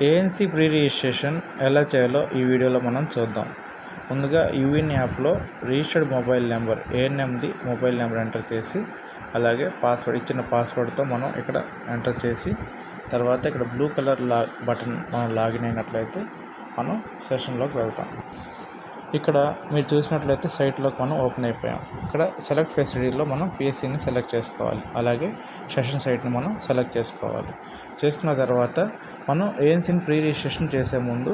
ANC pre registration ఎలా చేయాలో ఈ వీడియోలో మనం చూద్దాం. ముందుగా యూవిన్ యాప్లో రిజిస్టర్డ్ మొబైల్ నెంబర్ ఏఎన్ఎంది మొబైల్ నెంబర్ ఎంటర్ చేసి, అలాగే ఇచ్చిన పాస్వర్డ్తో మనం ఇక్కడ ఎంటర్ చేసి, తర్వాత ఇక్కడ బ్లూ కలర్ బటన్ మనం లాగిన్ అయినట్లయితే మనం సెషన్లోకి వెళ్తాం. ఇక్కడ మీరు చూసినట్లయితే సైట్లోకి మనం ఓపెన్ అయిపోయాం. ఇక్కడ సెలెక్ట్ ఫెసిలిటీలో మనం పిఎస్సిని సెలెక్ట్ చేసుకోవాలి, అలాగే సెషన్ సైట్ని మనం సెలెక్ట్ చేసుకోవాలి. చేసుకున్న తర్వాత మనం ఏఎన్సీని ప్రీ రిజిస్ట్రేషన్ చేసే ముందు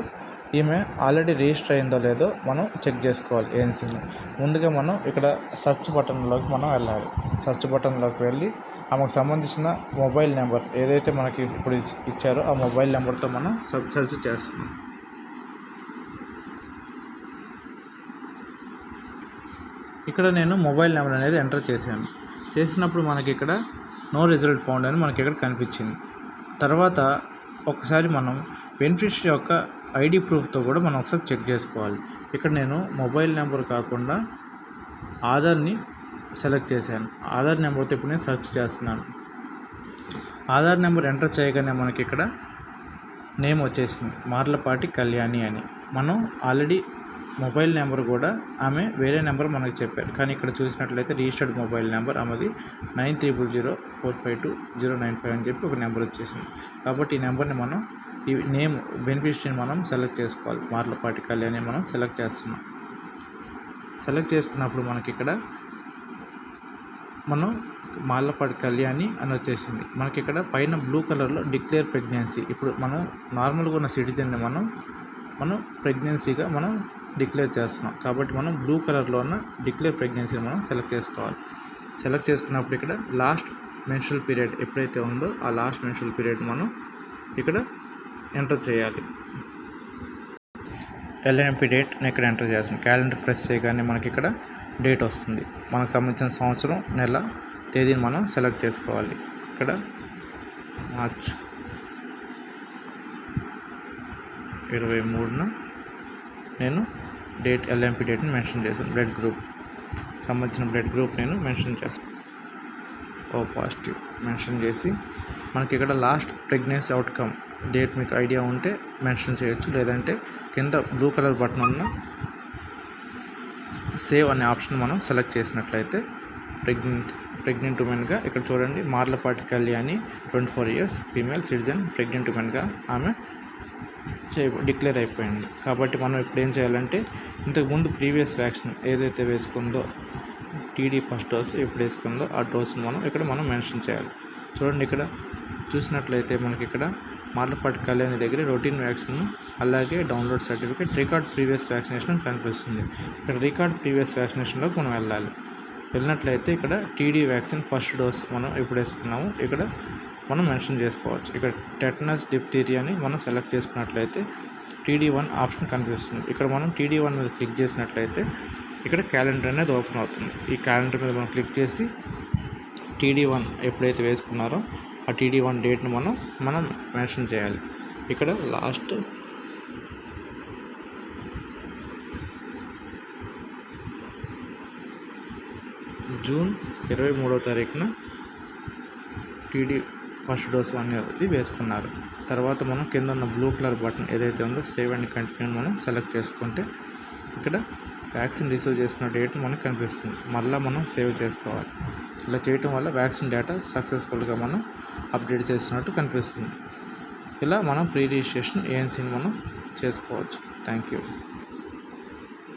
ఈమె ఆల్రెడీ రిజిస్టర్ అయిందో లేదో మనం చెక్ చేసుకోవాలి. ఏఎన్సీని ముందుగా మనం ఇక్కడ సెర్చ్ బటన్లోకి మనం వెళ్ళాలి. సెర్చ్ బటన్లోకి వెళ్ళి ఆమెకు సంబంధించిన మొబైల్ నెంబర్ ఏదైతే మనకి ఇప్పుడు ఇచ్చారో ఆ మొబైల్ నెంబర్తో మనం సెర్చ్ చేస్తున్నాం. ఇక్కడ నేను మొబైల్ నెంబర్ అనేది ఎంటర్ చేశాను. చేసినప్పుడు మనకి ఇక్కడ నో రిజల్ట్ ఫౌండ్ అని మనకి ఇక్కడ కనిపించింది. తర్వాత ఒకసారి మనం బెనిఫిషరీ యొక్క ఐడి ప్రూఫ్తో కూడా మనం ఒకసారి చెక్ చేసుకోవాలి. ఇక్కడ నేను మొబైల్ నెంబర్ కాకుండా ఆధార్ని సెలెక్ట్ చేశాను. ఆధార్ నెంబర్తో ఇప్పుడు నేను సెర్చ్ చేస్తున్నాను. ఆధార్ నెంబర్ ఎంటర్ చేయగానే మనకి ఇక్కడ నేమ్ వచ్చేసింది, మార్లపాటి కళ్యాణి అని. మనం ఆల్రెడీ మొబైల్ నెంబర్ కూడా ఆమె వేరే నెంబర్ మనకు చెప్పారు, కానీ ఇక్కడ చూసినట్లయితే రిజిస్టర్డ్ మొబైల్ నెంబర్ ఆమెది 9300452095 అని చెప్పి ఒక నెంబర్ వచ్చేసింది. కాబట్టి ఈ నెంబర్ని మనం ఈ నేమ్ బెనిఫిషరీని మనం సెలెక్ట్ చేసుకోవాలి. మార్లపాటి కళ్యాణి మనం సెలెక్ట్ చేస్తున్నాం. సెలెక్ట్ చేసుకున్నప్పుడు మనకి ఇక్కడ మనం మార్లపాటి కళ్యాణి అని వచ్చేసింది. మనకి ఇక్కడ పైన బ్లూ కలర్లో డిక్లేర్ ప్రెగ్నెన్సీ. ఇప్పుడు మనం నార్మల్గా ఉన్న సిటిజన్ని మనం ప్రెగ్నెన్సీగా మనం డిక్లేర్ చేస్తున్నాం. కాబట్టి మనం బ్లూ కలర్లో ఉన్న డిక్లేర్ ప్రెగ్నెన్సీని మనం సెలెక్ట్ చేసుకోవాలి. సెలెక్ట్ చేసుకున్నప్పుడు ఇక్కడ లాస్ట్ మెన్స్ట్రువల్ పీరియడ్ ఎప్పుడైతే ఉందో ఆ లాస్ట్ మెన్స్ట్రువల్ పీరియడ్ మనం ఇక్కడ ఎంటర్ చేయాలి. ఎల్ఎన్ఎంపీ డేట్ నేను ఇక్కడ ఎంటర్ చేస్తాను. క్యాలెండర్ ప్రెస్ చేయగానే మనకి ఇక్కడ డేట్ వస్తుంది. మనకు సంబంధించిన సంవత్సరం, నెల, తేదీని మనం సెలెక్ట్ చేసుకోవాలి. ఇక్కడ మార్చ్ 23న నేను డేట్ ఎల్ఎంపీ డేట్ని మెన్షన్ చేశాను. బ్లడ్ గ్రూప్ సంబంధించిన బ్లడ్ గ్రూప్ నేను మెన్షన్ చేస్తాను. ఓ పాజిటివ్ మెన్షన్ చేసి మనకి ఇక్కడ లాస్ట్ ప్రెగ్నెన్సీ అవుట్కమ్ డేట్ మీకు ఐడియా ఉంటే మెన్షన్ చేయొచ్చు, లేదంటే కింద బ్లూ కలర్ బటన్ ఉన్న సేవ్ అనే ఆప్షన్ మనం సెలెక్ట్ చేసినట్లయితే ప్రెగ్నెంట్ ఉమెన్గా ఇక్కడ చూడండి, Marlapati Kalyani 24 years female citizen pregnant ఉమెన్గా ఆమె డిక్లేర్ అయిపోయింది. కాబట్టి మనం ఇప్పుడు ఏం చేయాలంటే ఇంతకుముందు ప్రీవియస్ వ్యాక్సిన్ ఏదైతే వేసుకుందో టీడీ ఫస్ట్ డోస్ ఎప్పుడు వేసుకుందో ఆ డోస్ని మనం మెన్షన్ చేయాలి. చూడండి, ఇక్కడ చూసినట్లయితే మనకి ఇక్కడ మార్లపాటి కళ్యాణి దగ్గర రొటీన్ వ్యాక్సిన్, అలాగే download certificate, record previous vaccination కనిపిస్తుంది. ఇక్కడ రికార్డ్ ప్రీవియస్ వ్యాక్సినేషన్లోకి మనం వెళ్ళినట్లయితే ఇక్కడ టీడీ వ్యాక్సిన్ ఫస్ట్ డోస్ మనం ఎప్పుడు వేసుకున్నాము ఇక్కడ మనం మెన్షన్ చేసుకోవచ్చు. ఇక్కడ టెటనస్, డిప్తీరియా అని మనం సెలెక్ట్ చేసుకున్నట్లయితే TD1 ఆప్షన్ కనిపిస్తుంది. ఇక్కడ మనం TD1 మీద క్లిక్ చేసినట్లయితే ఇక్కడ క్యాలెండర్ అనేది ఓపెన్ అవుతుంది. ఈ క్యాలెండర్ మీద మనం క్లిక్ చేసి TD1 ఎప్పుడైతే వేసుకున్నారో ఆ TD1 డేట్ని మనం మెన్షన్ చేయాలి. ఇక్కడ లాస్ట్ జూన్ 23వ తారీఖున TD ఫస్ట్ డోస్ అనేది వేసుకున్నారు. తర్వాత మనం కింద ఉన్న బ్లూ కలర్ బటన్ ఏదైతే ఉందో సేవ్ అండ్ కంటిన్యూ మనం సెలెక్ట్ చేసుకుంటే ఇక్కడ వ్యాక్సిన్ రిసీవ్ చేసుకున్న డేట్ మనకు కనిపిస్తుంది. మళ్ళీ మనం సేవ్ చేసుకోవాలి. ఇలా చేయటం వల్ల వ్యాక్సిన్ డేటా సక్సెస్ఫుల్గా మనం అప్డేట్ చేసినట్టు కనిపిస్తుంది. ఇలా మనం ప్రీ రిజిస్ట్రేషన్ ఏఎన్సీని మనం చేసుకోవచ్చు. Thank you.